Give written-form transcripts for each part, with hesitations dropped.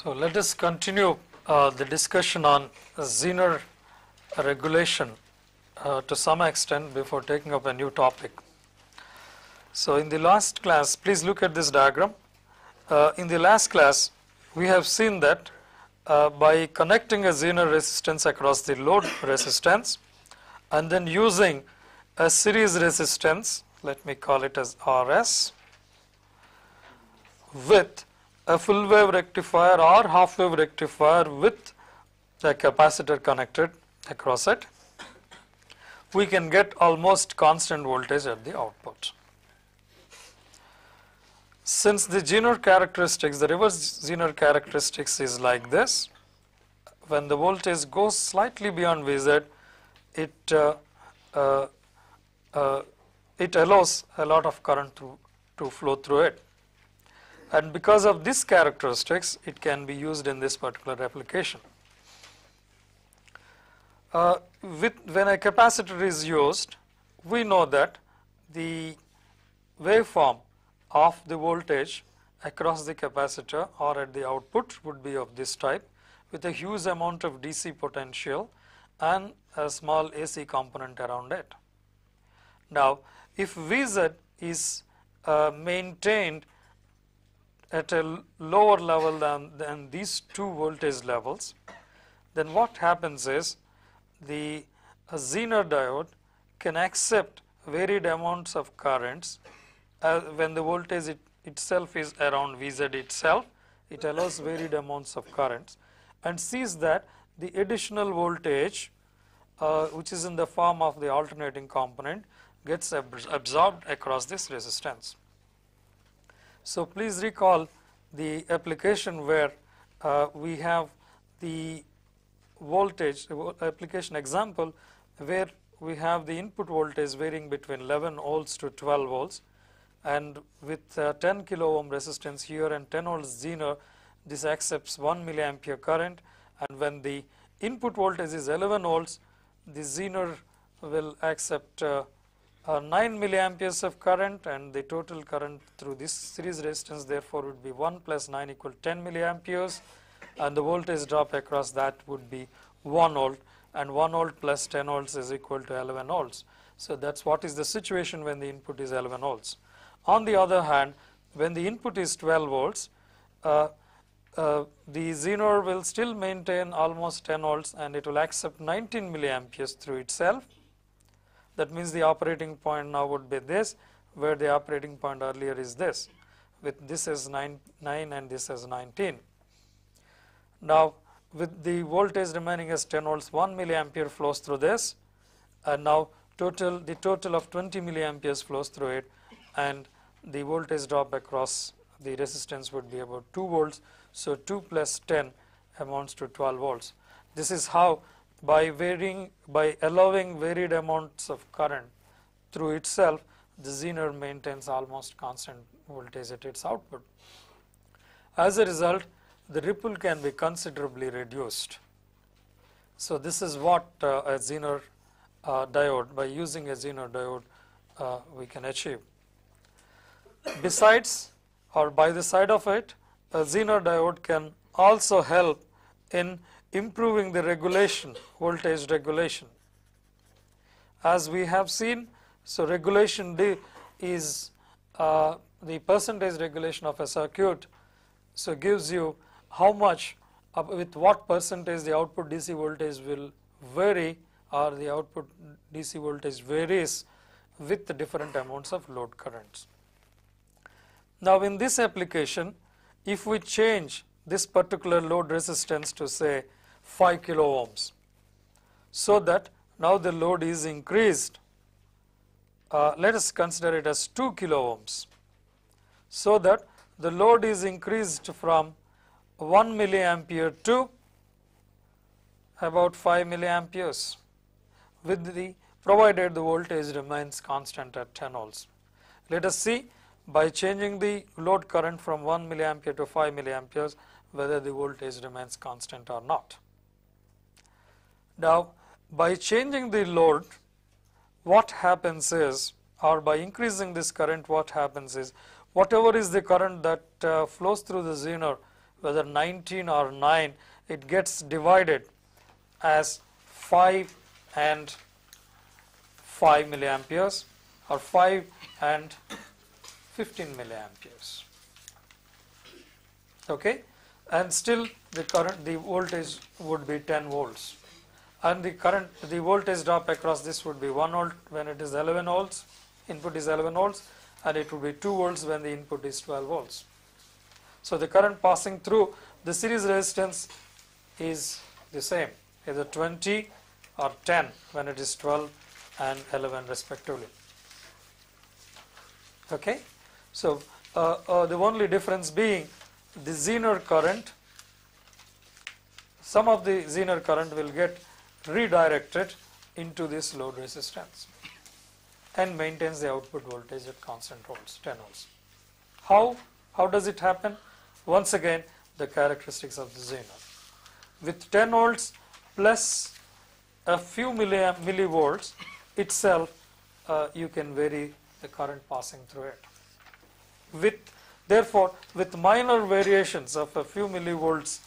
So let us continue the discussion on Zener regulation to some extent before taking up a new topic. So in the last class, please look at this diagram. In the last class, we have seen that by connecting a Zener resistance across the load resistance and then using a series resistance, let me call it as RS, with a full wave rectifier or half wave rectifier with a capacitor connected across it, we can get almost constant voltage at the output. Since the Zener characteristics, the reverse Zener characteristics is like this, when the voltage goes slightly beyond Vz, it allows a lot of current to flow through it. And because of this characteristics, it can be used in this particular application. When a capacitor is used, we know that the waveform of the voltage across the capacitor or at the output would be of this type, with a huge amount of DC potential and a small AC component around it. Now, if Vz is maintained at a lower level than these two voltage levels, then what happens is the Zener diode can accept varied amounts of currents when the voltage itself is around Vz itself. It allows varied amounts of currents and sees that the additional voltage which is in the form of the alternating component gets absorbed across this resistance. So please recall the application where we have the voltage application example where we have the input voltage varying between 11 volts to 12 volts, and with 10 kilo ohm resistance here and 10 volts Zener, this accepts 1 milliampere current, and when the input voltage is 11 volts, the Zener will accept 9 milliamperes of current, and the total current through this series resistance therefore would be 1 plus 9 equal 10 milliamperes, and the voltage drop across that would be 1 volt, and 1 volt plus 10 volts is equal to 11 volts. So that's what is the situation when the input is 11 volts. On the other hand, when the input is 12 volts, the Zener will still maintain almost 10 volts and it will accept 19 milliamperes through itself. That means the operating point now would be this, where the operating point earlier is this, with this as 9 and this as 19. Now with the voltage remaining as 10 volts, 1 milliampere flows through this, and now the total of 20 milliamperes flows through it, and the voltage drop across the resistance would be about 2 volts. So 2 plus 10 amounts to 12 volts. This is how by allowing varied amounts of current through itself, the Zener maintains almost constant voltage at its output. As a result, the ripple can be considerably reduced. So this is what a Zener diode, by using a Zener diode, we can achieve. Besides, or by the side of it, a Zener diode can also help in improving the regulation, voltage regulation. As we have seen, so regulation D is the percentage regulation of a circuit, so gives you how much, with what percentage the output DC voltage will vary, or the output DC voltage varies with the different amounts of load currents. Now in this application, if we change this particular load resistance to say 5 kilo ohms, so that now the load is increased, let us consider it as 2 kilo ohms, so that the load is increased from 1 milliampere to about 5 milliamperes, with the provided the voltage remains constant at 10 volts. Let us see by changing the load current from 1 milliampere to 5 milliamperes, whether the voltage remains constant or not. Now, by changing the load, what happens is, or by increasing this current, what happens is, whatever is the current that flows through the Zener, whether 19 or 9, it gets divided as 5 and 5 milliamperes, or 5 and 15 milliamperes. Okay, and still the current, the voltage would be 10 volts, and the current, the voltage drop across this would be 1 volt when it is 11 volts, input is 11 volts, and it would be 2 volts when the input is 12 volts. So the current passing through the series resistance is the same, either 20 or 10 when it is 12 and 11 respectively. Okay, so the only difference being the Zener current, some of the Zener current will get redirected into this load resistance and maintains the output voltage at constant volts, 10 volts. How does it happen? Once again, the characteristics of the Zener. With 10 volts plus a few millivolts itself, you can vary the current passing through it. Therefore, with minor variations of a few millivolts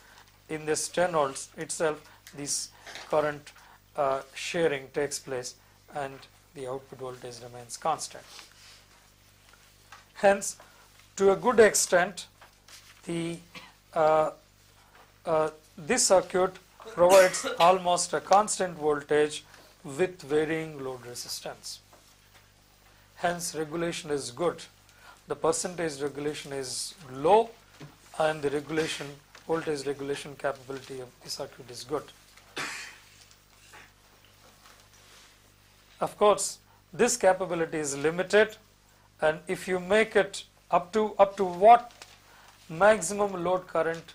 in this 10 volts itself, this current sharing takes place and the output voltage remains constant. Hence, to a good extent, this circuit provides almost a constant voltage with varying load resistance. Hence, regulation is good. The percentage regulation is low, and the voltage regulation capability of the circuit is good. Of course, this capability is limited, and if you make it up to what maximum load current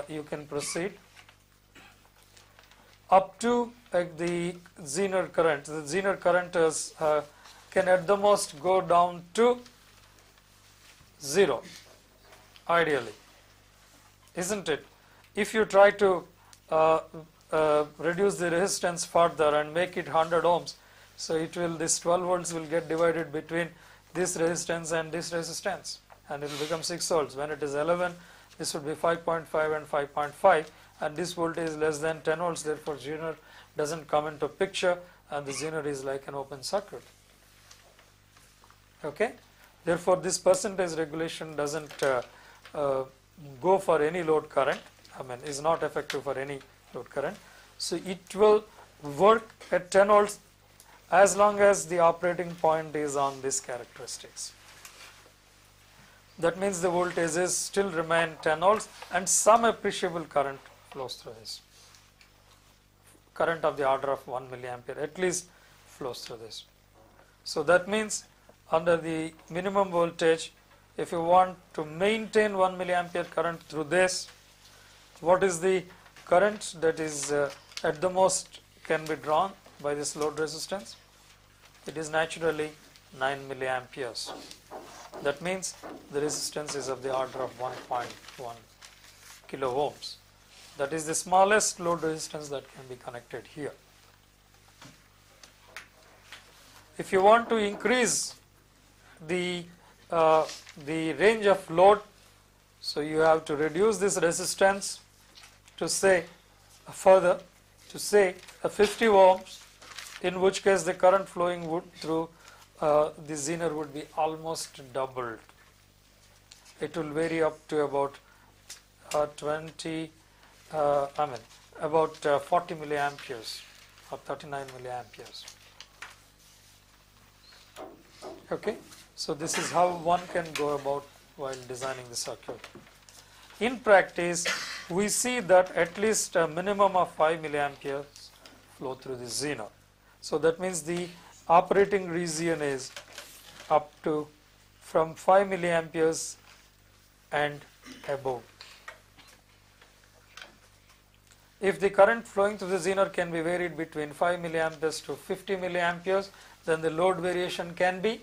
you can proceed, up to the Zener current. The Zener current is, can at the most go down to 0, ideally, isn't it? If you try to reduce the resistance further and make it 100 ohms, so it will, this 12 volts will get divided between this resistance and this resistance, and it will become 6 volts. When it is 11, this would be 5.5 and 5.5, and this voltage is less than 10 volts, therefore Zener doesn't come into picture, and the Zener is like an open circuit. Okay, therefore this percentage regulation doesn't go for any load current, is not effective for any load current. So it will work at 10 volts as long as the operating point is on this characteristics. That means the voltages still remain 10 volts and some appreciable current flows through this. Current of the order of 1 milliampere at least flows through this. So that means under the minimum voltage, if you want to maintain 1 milliampere current through this, what is the current that is at the most can be drawn by this load resistance? It is naturally 9 milliamperes. That means the resistance is of the order of 1.1 kilo ohms. That is the smallest load resistance that can be connected here. If you want to increase the range of load, so you have to reduce this resistance to say further to say a 50 ohms, in which case the current flowing through the Zener would be almost doubled. It will vary up to about 40 milliamperes or 39 milliamperes. Okay, so this is how one can go about while designing the circuit. In practice, we see that at least a minimum of 5 milliamperes flow through the Zener. So that means the operating region is up to from 5 milliamperes and above. If the current flowing through the Zener can be varied between 5 milliamperes to 50 milliamperes, then the load variation can be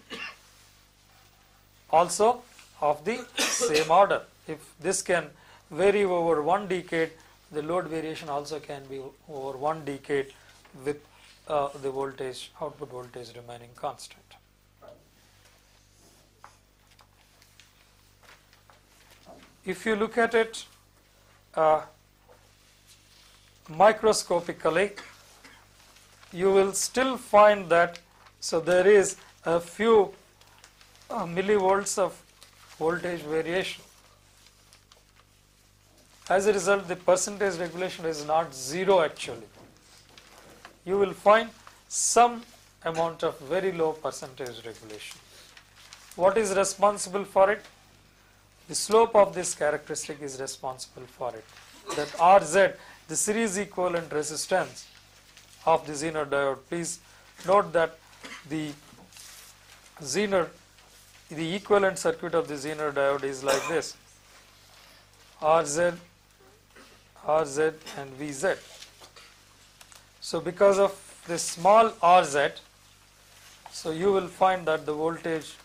also of the same order. If this can vary over one decade, the load variation also can be over one decade with the voltage, output voltage remaining constant. If you look at it microscopically, you will still find that, so there is a few millivolts of voltage variation. As a result, the percentage regulation is not zero actually. You will find some amount of very low percentage regulation. What is responsible for it? The slope of this characteristic is responsible for it. That Rz, the series equivalent resistance of the Zener diode. Please note that the equivalent circuit of the Zener diode is like this: Rz, Rz and Vz. So because of this small Rz, so you will find that the voltage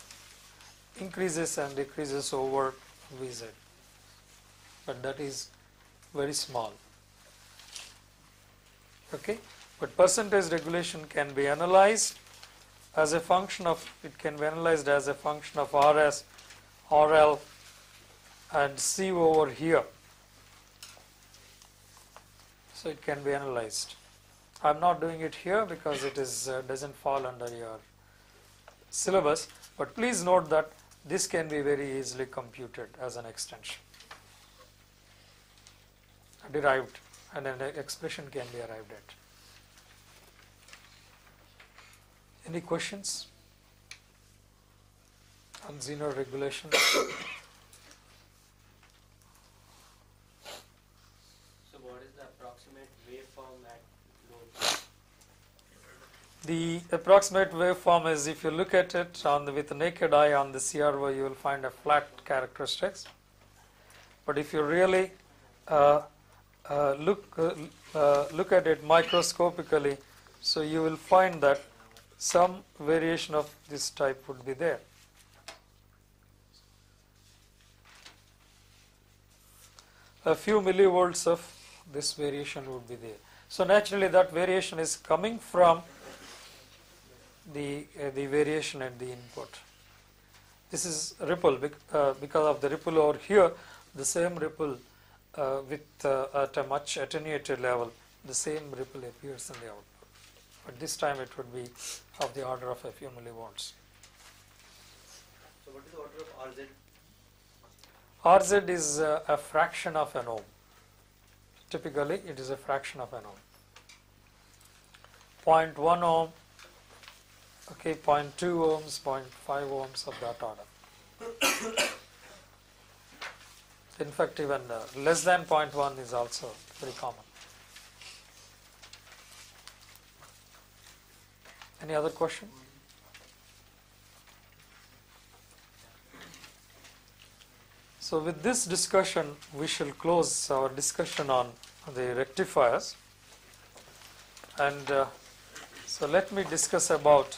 increases and decreases over Vz, but that is very small. Okay, but percentage regulation can be analyzed as a function of, it can be analyzed as a function of Rs, RL and C over here. So it can be analyzed. I am not doing it here because it is doesn't fall under your syllabus, but please note that this can be very easily computed as an extension, derived, and an expression can be arrived at. Any questions on Zener regulation? So what is the approximate waveform at load? The approximate waveform is, if you look at it on with the naked eye on the CRO, you will find a flat characteristics. But if you really look at it microscopically, so you will find that some variation of this type would be there. A few millivolts of this variation would be there. So naturally that variation is coming from the variation at the input. This is ripple because of the ripple over here, the same ripple at a much attenuated level, the same ripple appears in the output. But this time it would be of the order of a few millivolts. So what is the order of RZ? RZ is a fraction of an ohm. Typically it is a fraction of an ohm. 0.1 ohm, okay, 0.2 ohms, 0.5 ohms of that order. In fact, even less than 0.1 is also very common. Any other question? So with this discussion, we shall close our discussion on the rectifiers. And so let me discuss about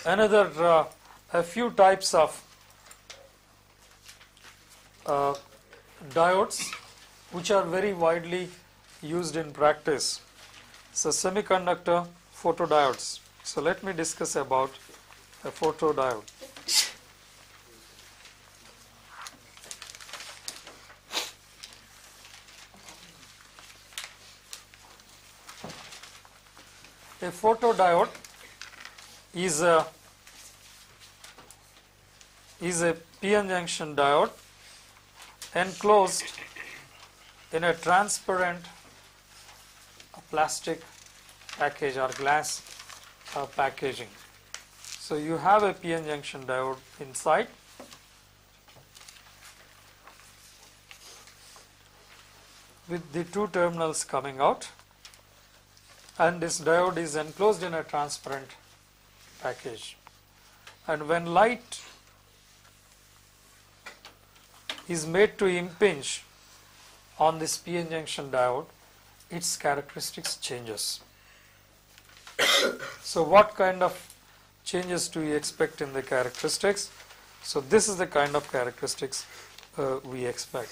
another a few types of diodes which are very widely used in practice. So semiconductor photodiodes. So let me discuss about a photodiode. A photodiode is a PN junction diode enclosed in a transparent plastic package or glass packaging. So you have a PN junction diode inside. With the two terminals coming out, and this diode is enclosed in a transparent package. And when light is made to impinge on this PN junction diode, its characteristics changes. So what kind of changes do you expect in the characteristics? So this is the kind of characteristics we expect.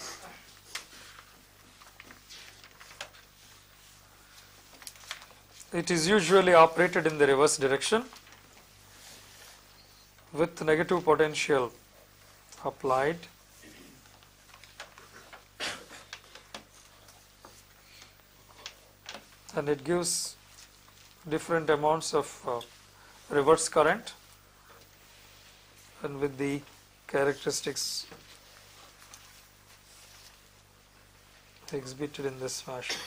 It is usually operated in the reverse direction with negative potential applied. And it gives different amounts of reverse current, and with the characteristics exhibited in this fashion.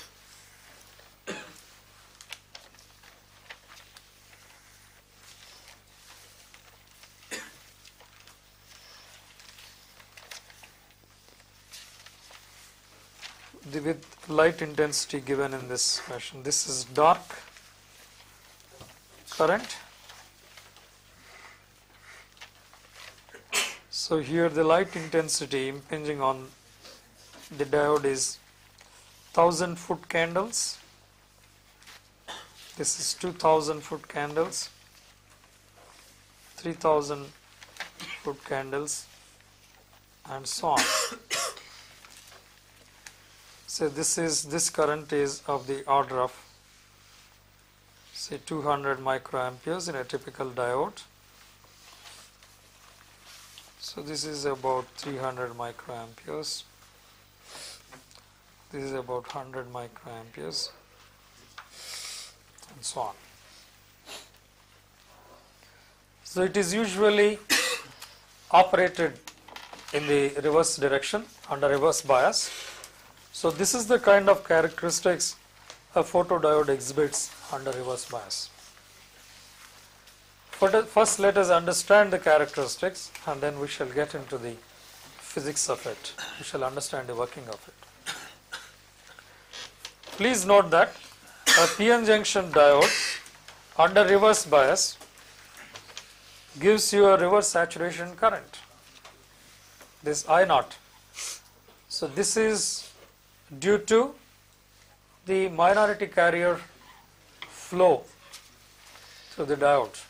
With light intensity given in this fashion. This is dark current. So here the light intensity impinging on the diode is 1000 foot candles. This is 2000 foot candles, 3000 foot candles, and so on. So this current is of the order of, say, 200 microamperes in a typical diode. So this is about 300 microamperes. This is about 100 microamperes, and so on. So it is usually operated in the reverse direction under reverse bias. So this is the kind of characteristics a photodiode exhibits under reverse bias. First let us understand the characteristics, and then we shall get into the physics of it. We shall understand the working of it. Please note that a PN junction diode under reverse bias gives you a reverse saturation current, this I0. So this is due to the minority carrier flow through the diode.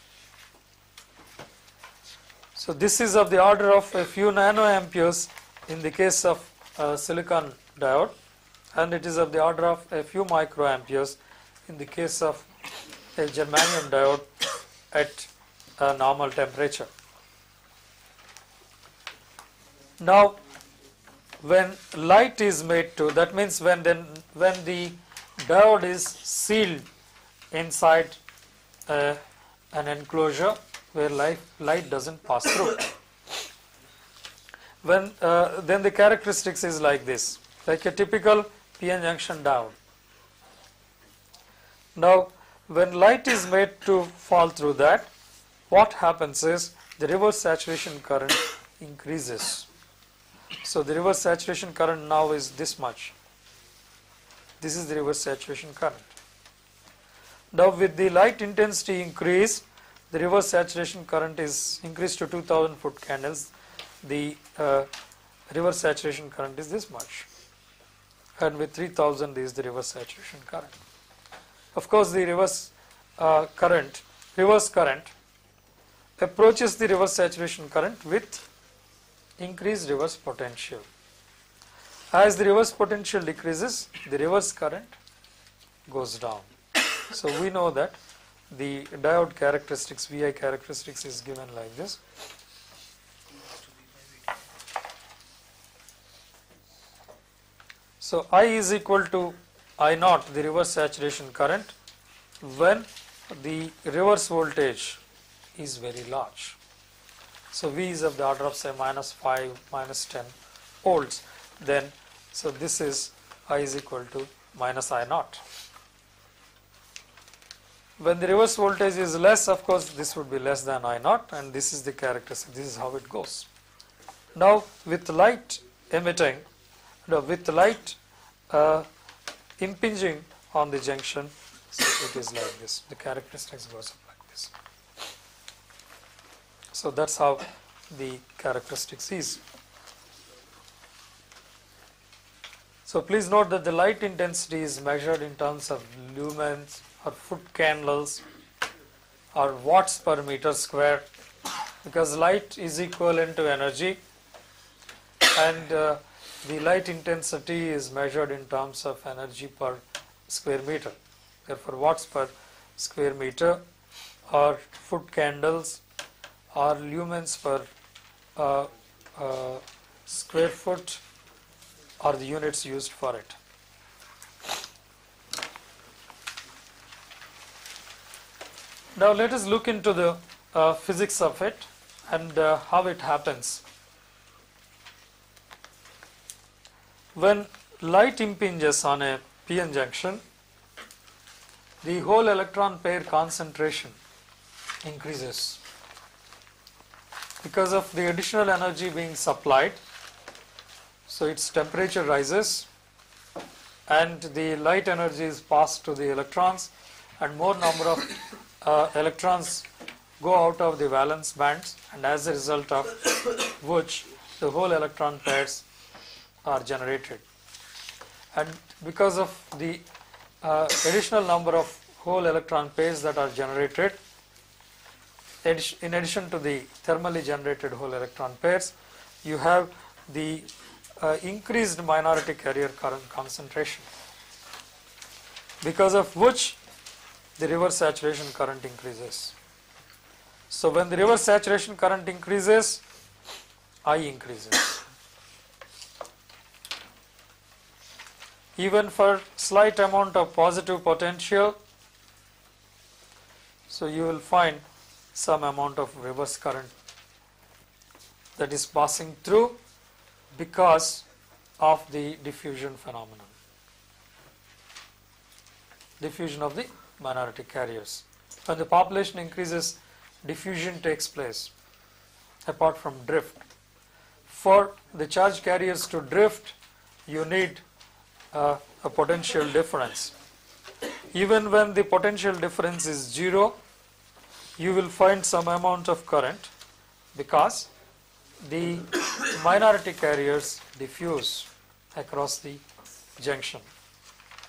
So this is of the order of a few nanoamperes in the case of a silicon diode, and it is of the order of a few microamperes in the case of a germanium diode at a normal temperature. Now, when light is made to, that means when the diode is sealed inside an enclosure where light doesn't pass through, then the characteristics is like this, like a typical PN junction diode. Now, when light is made to fall through that, what happens is the reverse saturation current increases. So the reverse saturation current now is this much. This is the reverse saturation current. Now with the light intensity increase, the reverse saturation current is increased to 2000 foot candles. The reverse saturation current is this much. And with 3000 is the reverse saturation current. Of course, the reverse current approaches the reverse saturation current with increased reverse potential. As the reverse potential decreases, the reverse current goes down. So we know that the diode characteristics, VI characteristics, is given like this. So I is equal to I0, the reverse saturation current, when the reverse voltage is very large. So V is of the order of, say, -5, -10 volts. Then, so this is I is equal to minus I0. When the reverse voltage is less, of course, this would be less than I0, and this is the characteristic. This is how it goes. Now, with light emitting, with light impinging on the junction, so it is like this. The characteristics goes up like this. So that's how the characteristics is. So please note that the light intensity is measured in terms of lumens or foot candles or watts per meter square. because light is equivalent to energy, and the light intensity is measured in terms of energy per square meter. Therefore, watts per square meter or foot candles or lumens per square foot are the units used for it. Now let us look into the physics of it and how it happens. When light impinges on a p-n junction, the whole electron pair concentration increases because of the additional energy being supplied. So its temperature rises and the light energy is passed to the electrons, and more number of electrons go out of the valence bands, and as a result of which the whole electron pairs are generated. And because of the additional number of whole electron pairs that are generated, in addition to the thermally generated whole electron pairs, you have the increased minority carrier current concentration, because of which the reverse saturation current increases. So when the reverse saturation current increases, I increases. Even for slight amount of positive potential, so you will find some amount of reverse current that is passing through because of the diffusion phenomenon, diffusion of the minority carriers. When the population increases, diffusion takes place apart from drift. For the charge carriers to drift, you need a potential difference. Even when the potential difference is 0, you will find some amount of current because the minority carriers diffuse across the junction.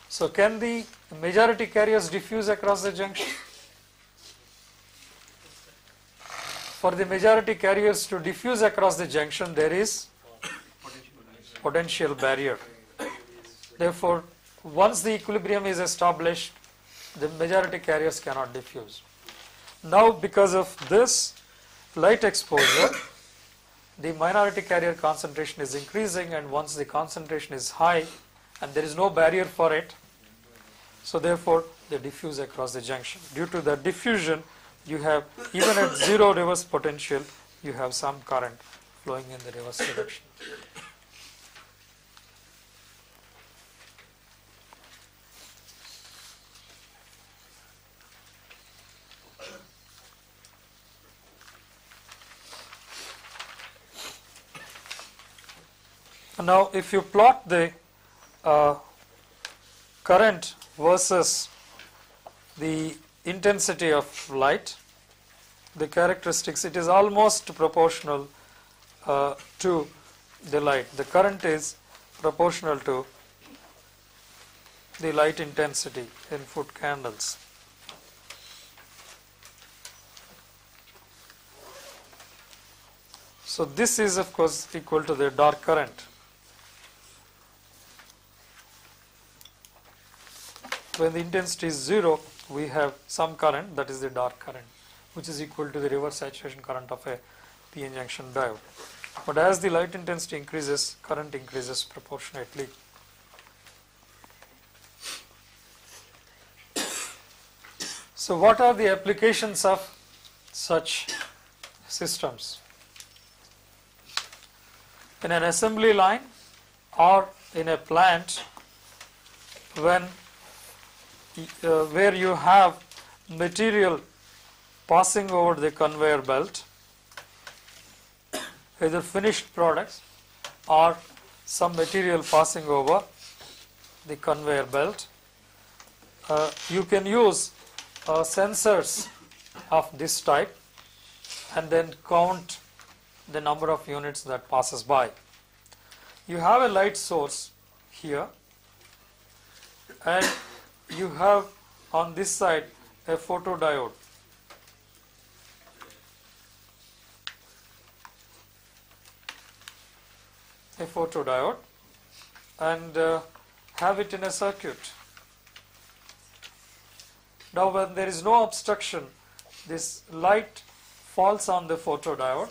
So can the majority carriers diffuse across the junction? For the majority carriers to diffuse across the junction, there is potential barrier. Therefore, once the equilibrium is established, the majority carriers cannot diffuse. Now, because of this light exposure, the minority carrier concentration is increasing, and once the concentration is high and there is no barrier for it, so therefore they diffuse across the junction. Due to the diffusion, you have, even at 0 reverse potential, you have some current flowing in the reverse direction. Now, if you plot the current versus the intensity of light, the characteristics, it is almost proportional to the light. The current is proportional to the light intensity in foot candles. So this is of course equal to the dark current. When the intensity is 0, we have some current, that is the dark current, which is equal to the reverse saturation current of a p-n junction diode. But as the light intensity increases, current increases proportionately. So what are the applications of such systems? In an assembly line or in a plant, when where you have material passing over the conveyor belt, either finished products or some material passing over the conveyor belt, you can use sensors of this type and then count the number of units that passes by. You have a light source here, and you have on this side a photodiode. a photodiode and have it in a circuit. Now when there is no obstruction, this light falls on the photodiode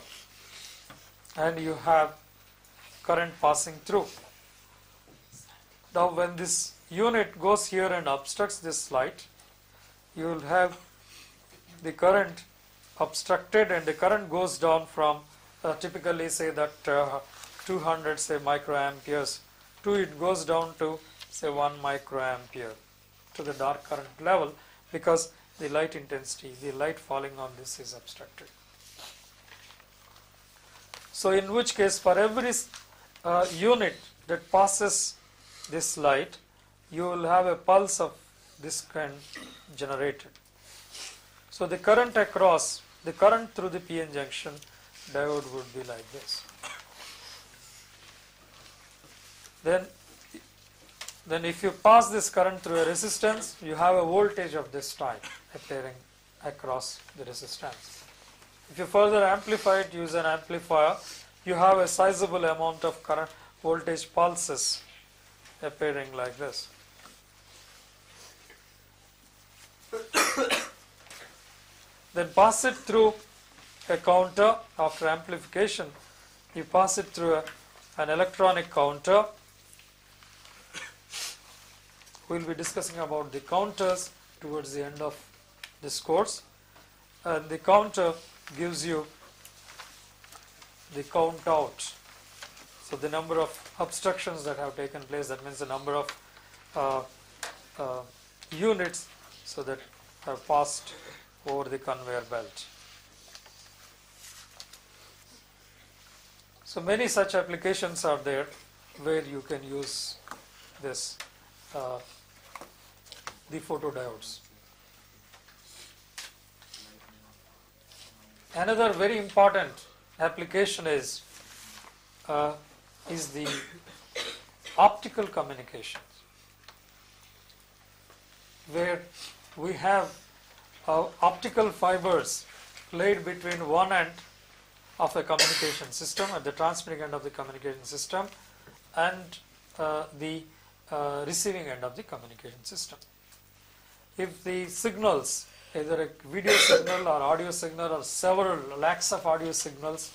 and you have current passing through. Now when this unit goes here and obstructs this light, you will have the current obstructed and the current goes down from typically say that 200 say microamperes to it goes down to say 1 microampere to the dark current level, because the light intensity, the light falling on this is obstructed. So in which case for every unit that passes this light, you will have a pulse of this kind generated. So the current across, the current through the PN junction diode would be like this. Then if you pass this current through a resistance, you have a voltage of this type appearing across the resistance. If you further amplify it, use an amplifier, you have a sizable amount of current voltage pulses appearing like this. Then pass it through a counter. After amplification, you pass it through an electronic counter. We will be discussing about the counters towards the end of this course. And the counter gives you the count out. So the number of obstructions that have taken place, that means the number of units so that have passed over the conveyor belt. So many such applications are there where you can use this the photodiodes. Another very important application is the optical communications, where we have optical fibers laid between one end of a communication system, at the transmitting end of the communication system, and the receiving end of the communication system. If the signals, either a video signal or audio signal or several lakhs of audio signals,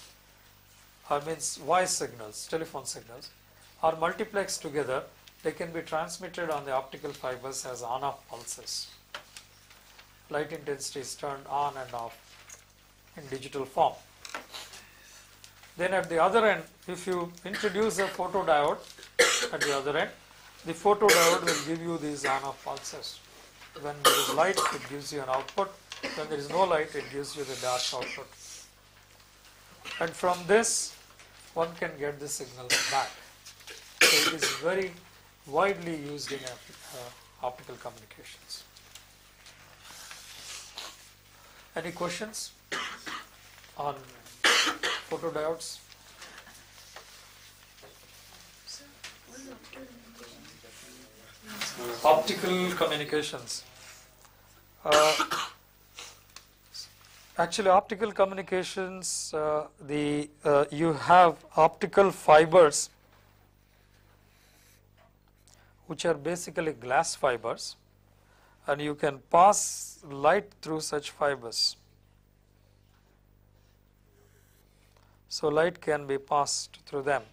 or means voice signals, telephone signals, are multiplexed together, they can be transmitted on the optical fibers as on-off pulses. Light intensity is turned on and off in digital form. Then at the other end, if you introduce a photodiode at the other end, the photodiode will give you these on-off pulses. When there is light, it gives you an output. When there is no light, it gives you the dark output. And from this, one can get the signals back. So it is very widely used in optical communications. Any questions on photodiodes? Optical communications. Actually, optical communications, you have optical fibers, which are basically glass fibers, and you can pass light through such fibers. So light can be passed through them,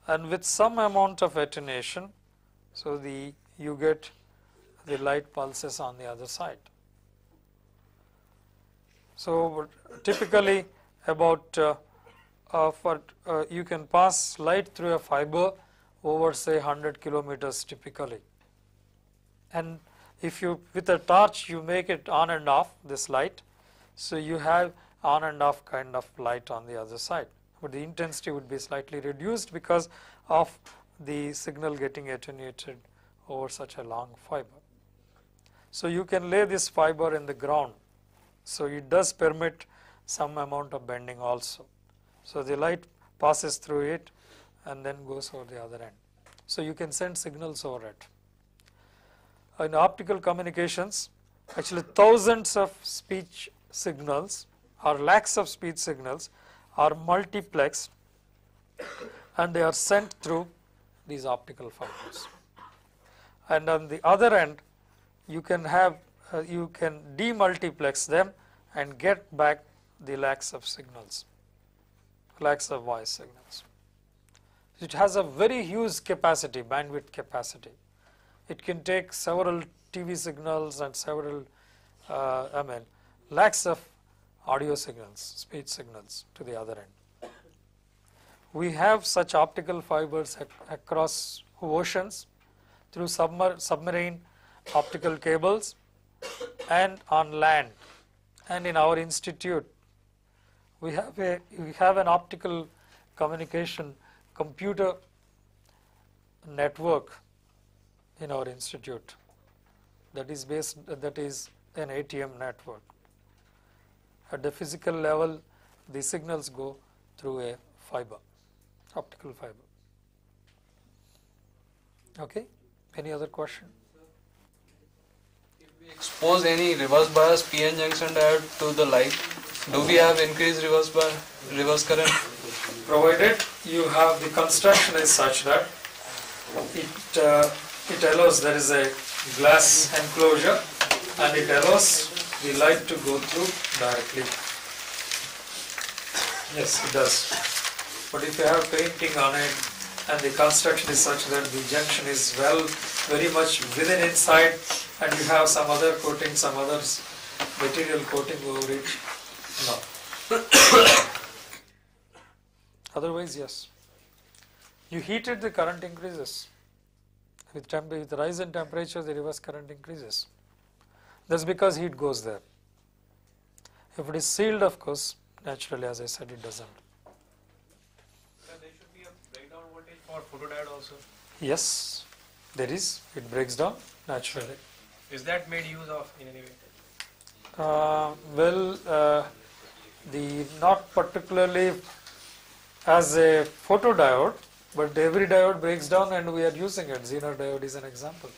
and with some amount of attenuation, so you get the light pulses on the other side. So typically about you can pass light through a fiber over say 100 kilometers typically, and if you with a torch you make it on and off this light, so you have on and off kind of light on the other side, but the intensity would be slightly reduced because of the signal getting attenuated over such a long fiber. So you can lay this fiber in the ground, so it does permit some amount of bending also. So the light passes through it and then goes over the other end. So you can send signals over it. In optical communications, actually thousands of speech signals or lakhs of speech signals are multiplexed and they are sent through these optical fibers. And on the other end, you can have you can demultiplex them and get back the lakhs of signals, lakhs of voice signals. It has a very huge capacity, bandwidth capacity. It can take several TV signals and several, lakhs of audio signals, speech signals to the other end. We have such optical fibers across oceans, through submarine optical cables, and on land. And in our institute, we have an optical communication computer network in our institute that is an ATM network. At the physical level, the signals go through a fiber, optical fiber. Okay, any other question? If we expose any reverse bias PN junction diode to the light, do we have increased reverse current? Provided you have the construction is such that it allows, there is a glass enclosure and it allows the light to go through directly. Yes, it does. But if you have painting on it and the construction is such that the junction is very much within inside, and you have some other coating, some other material coating over it, no. Otherwise, yes. You heat it, the current increases. With the rise in temperature, the reverse current increases. That's because heat goes there. If it is sealed, of course, naturally, as I said, it doesn't. There should be a breakdown voltage for photodiode also. Yes, there is. It breaks down naturally. Is that made use of in any way? The not particularly as a photodiode, but every diode breaks down and we are using it. Zener Diode is an example.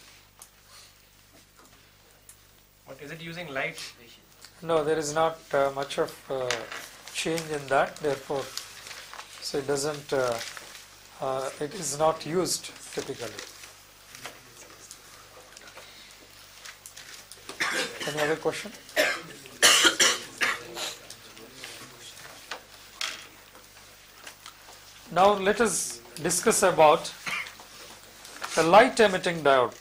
But is it using light? No, there is not much of change in that, therefore, so it doesn't, it is not used typically. Any other question? Now let us discuss about a light emitting diode.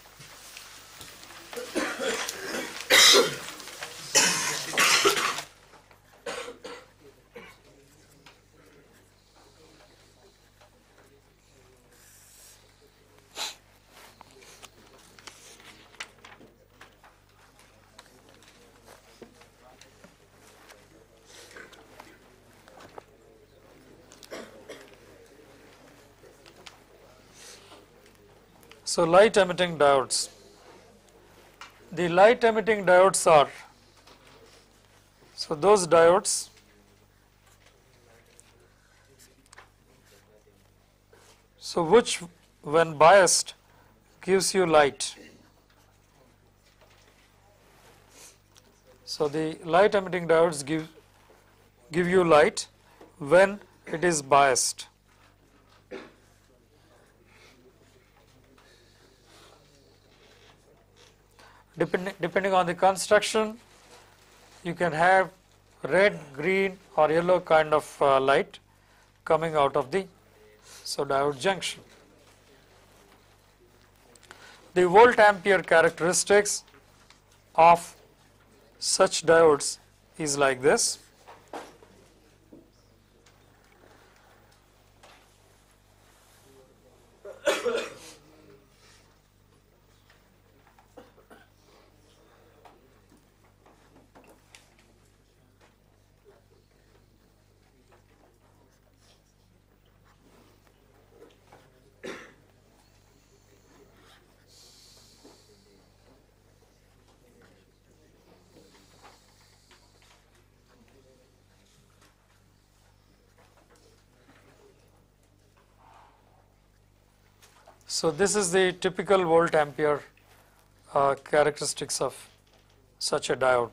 So light emitting diodes. The light emitting diodes are, so those diodes which when biased gives you light. So the light emitting diodes give you light when it is biased. Depending on the construction, you can have red, green or yellow kind of light coming out of the diode junction. The volt ampere characteristics of such diodes is like this. So this is the typical volt ampere characteristics of such a diode.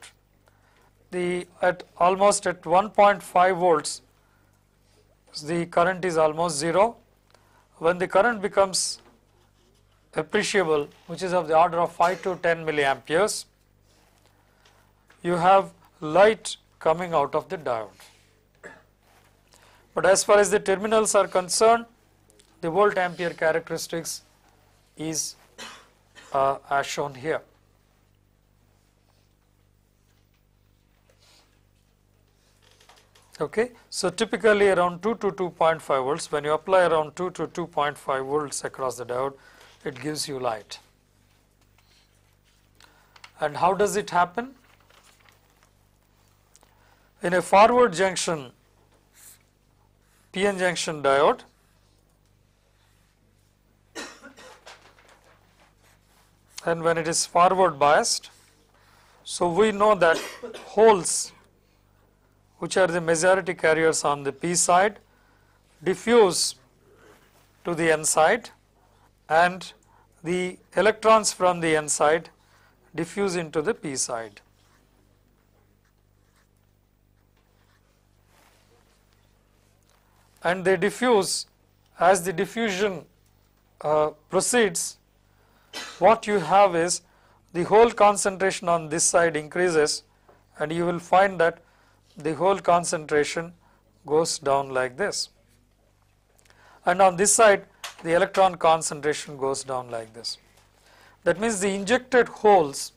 Almost at 1.5 volts, the current is almost zero, when the current becomes appreciable, which is of the order of 5 to 10 milliamperes, you have light coming out of the diode. But as far as the terminals are concerned, the volt ampere characteristics is as shown here. Okay, so typically around 2 to 2.5 volts, when you apply around 2 to 2.5 volts across the diode, it gives you light. And how does it happen? In a forward junction PN junction diode, and when it is forward biased, so we know that holes, which are the majority carriers on the P side, diffuse to the N side, and the electrons from the N side diffuse into the P side. And they diffuse. As the diffusion proceeds, what you have is the hole concentration on this side increases, and you will find that the hole concentration goes down like this, and on this side the electron concentration goes down like this. That means the injected holes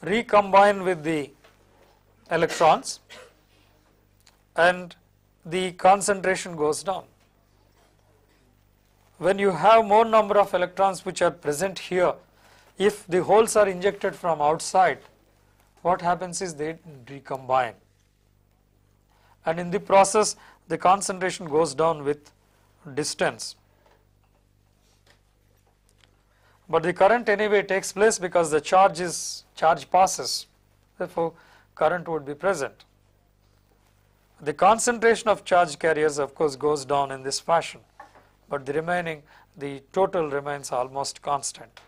recombine with the electrons and the concentration goes down. When you have more number of electrons which are present here, if the holes are injected from outside, what happens is they recombine, and in the process the concentration goes down with distance. But the current anyway takes place because the charge passes, therefore current would be present. The concentration of charge carriers of course goes down in this fashion, but the total remains almost constant.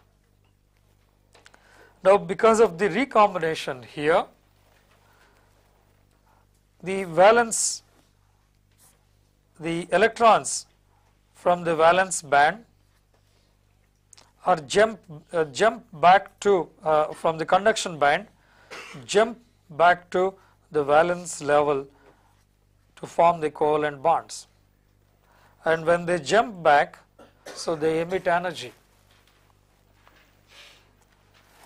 Now because of the recombination here, the electrons from the valence band are jump back to from the conduction band, jump back to the valence level to form the covalent bonds, and when they jump back, so they emit energy,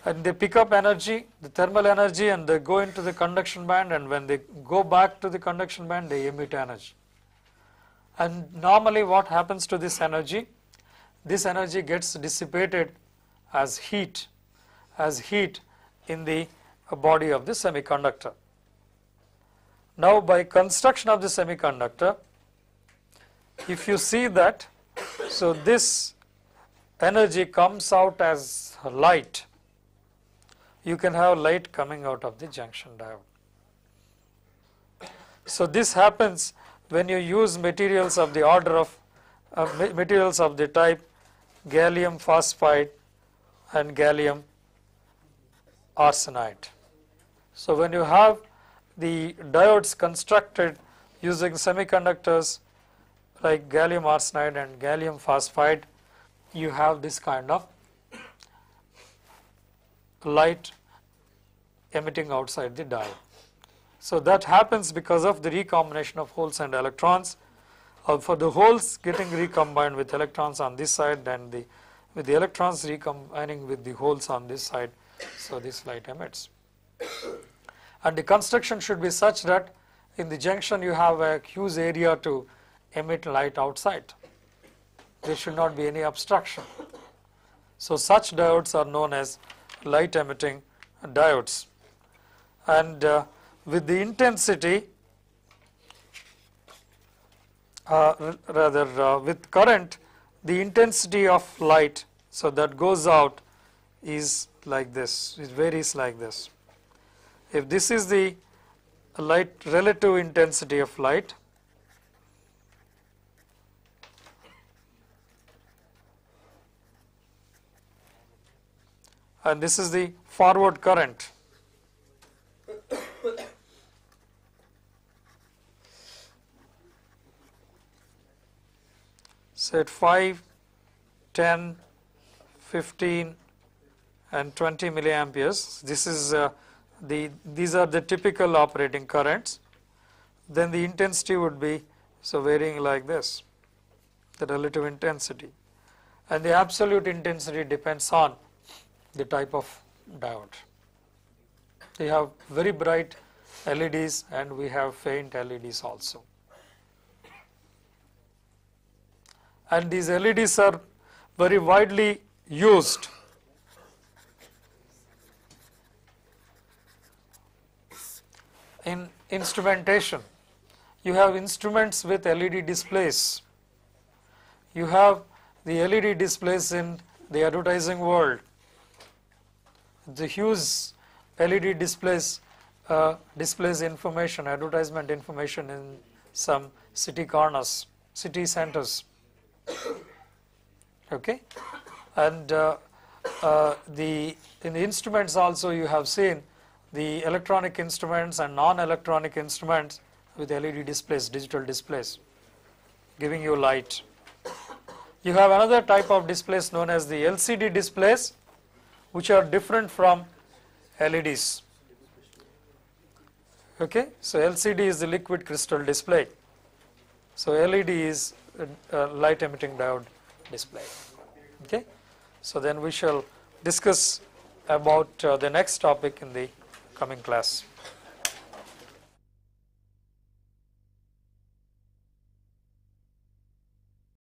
and they pick up energy, the thermal energy, and they go into the conduction band, and when they go back to the conduction band they emit energy. And normally what happens to this energy? This energy gets dissipated as heat in the body of the semiconductor. Now by construction of the semiconductor, if you see that, so this energy comes out as light. You can have light coming out of the junction diode. So this happens when you use materials of the order of materials of the type gallium phosphide and gallium arsenide. So when you have the diodes constructed using semiconductors like gallium arsenide and gallium phosphide, you have this kind of light emitting outside the diode. So that happens because of the recombination of holes and electrons. For the holes getting recombined with electrons on this side, and with the electrons recombining with the holes on this side, so this light emits. And the construction should be such that in the junction you have a huge area to emit light outside. There should not be any obstruction. So such diodes are known as light emitting diodes. And with the intensity, with current, the intensity of light, so that goes out, is like this, it varies like this. If this is the light relative intensity of light, and this is the forward current, say at 5, 10, 15 and 20 milliamperes. This is these are the typical operating currents. Then the intensity would be varying like this, the relative intensity, and the absolute intensity depends on the type of diode. We have very bright LEDs and we have faint LEDs also. And these LEDs are very widely used in instrumentation. You have instruments with LED displays. You have the LED displays in the advertising world. The huge LED displays displays information, advertisement information in some city corners, city centers. Okay, and in the instruments also you have seen the electronic instruments and non-electronic instruments with LED displays, digital displays, giving you light. You have another type of displays known as the LCD displays, which are different from LEDs. Okay, so LCD is the liquid crystal display. So LED is a light emitting diode display. Okay, so then we shall discuss about the next topic in the coming class.